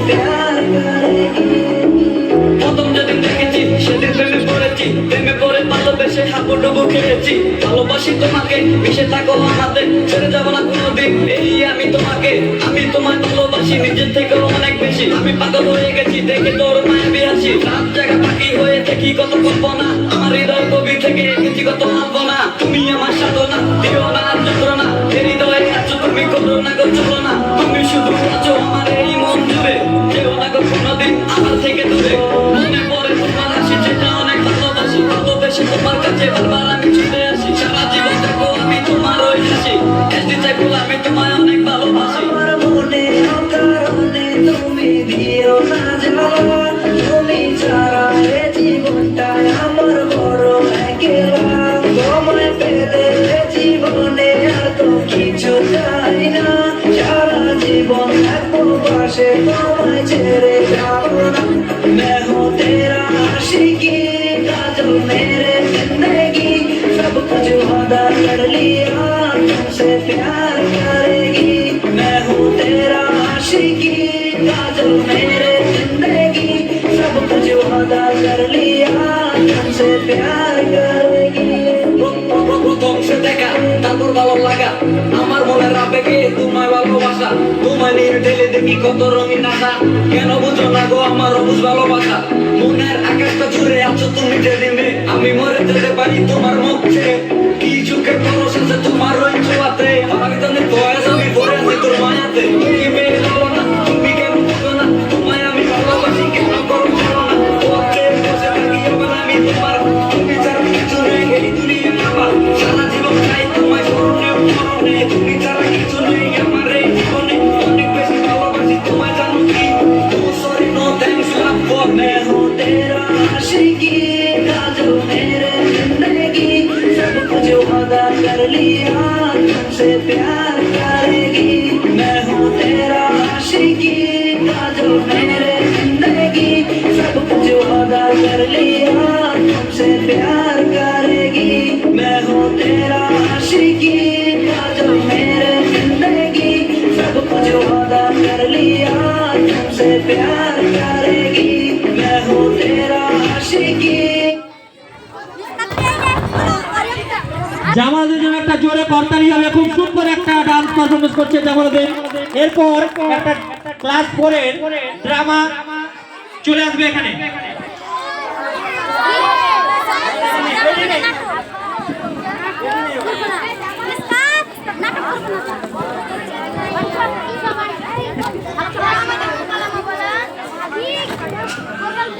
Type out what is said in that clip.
प्यार करेगी। প্রথম যেদিন দেখেছি সেদিন প্রেমে পড়েছি, প্রেমে পড়ে ভালোবেসে হাবুডুবু খেয়েছি। ভালোবাসি তোমাকে, মিশে থাকো আমাদের, ছেড়ে যাবো না কোনোদিন এই আমি তোমাকে। আমি তোমায় ভালোবাসি নিজের থেকে অনেক বেশি, আমি পাগল হয়ে গেছি দেখে তোর মায়াবী হাসি। রাত জায়গা পাখি হয়ে দেখি কত কল্পনা, আমার হৃদয় কবি থেকে এঁকেছি কত ভাবনা। তুমি আমার সাধনা, দিও না যন্ত্রণা, হৃদয়ে আছো তুমি, করো না গো চলনা। তুমি শুধু আছো আমার এই মন জুড়ে, কেউ না গো কোনোদিন আমার থেকে দূরে। মনে পড়ে তোমার হাসি, যেটা অনেক ভালোবাসি, ভালোবেসে তোমার কাছে বারবার আমি ছুটে আসি। সারা জীবন দেখো আমি তোমার ওই হাসি, এসে চাই বলে আমি তোমায় অনেক ভালোবাসি। আমার মনে অকারণে তুমি দিও না জ্বালা, তুমি ছাড়া এ জীবনটায় আমার বড় একলা। তোমায় পেলে জীবনে আর তো কিছু চাই না, সারা জীবন থাকবো পাশে, তোমায় ছেড়ে যাবো না। मैं हूँ तेरा आशिकी, काजल मेरे जिंदगी, सब कुछ वादा कर लिया, तुमसे प्यार करेगी। मैं हूँ तेरा आशिकी, काजल मेरे जिंदगी, सब कुछ वादा कर लिया, तुमसे प्यार करेगी। প্রথম সে দেখা তারপর ভালো লাগা, আমার মনের আবেগে তোমায় ভালোবাসা। তোমায় নিয়ে ঢেলে দেখি কত রঙিন আশা, কেন বুঝো না গো আমার অবুঝ ভালোবাসা। মনের আকাশটা জুড়ে আছো তুমি যে নেমে, আমি মরে যেতে পারি তোমার মুখ ছেড়ে। কি চোখে পরশ আছে তোমার ওই ছোঁয়াতে, আমি তো বয়স আমি পড়ে আছি তোর মায়াতে। তুমি মেয়ে ভালো না, তুমি কেন বুঝো না, তোমায় আমি ভালোবাসি কেন করো জানো না। পথে বসে থাকি আবার আমি তোমার, তুমি ছাড়া কিছু নেই এই দুনিয়া আমার। সারা জীবন চাই তোমায় স্মরণে মরণে, তুমি ছাড়া কিছু নেই আমার এই জীবনে। অনেক বেশি ভালোবাসি তোমায় জানো কি, no sorry no thanks love for me. मैं हूँ तेरा आशिकी, काजल मेरे जिंदगी, सब कुछ वादा कर लिया, तुमसे प्यार करेगी। मैं हूँ तेरा आशिकी, काजल मेरे जिंदगी, सब कुछ वादा कर लिया, तुमसे प्यार करेगी। मैं हूँ तेरा आशिकी, काजल मेरे जिंदगी, सब कुछ वादा कर लिया, तुमसे प्यार करेगी। मैं हूँ तेरा आशिकी। জামালদের জন্য একটা জোরে করতালি হবে। খুব সুন্দর একটা ডান্স পারফরমেন্স করছে জামালদের। এরপর একটা ক্লাস 4 এর ড্রামা চলে আসবে এখানে। নাটক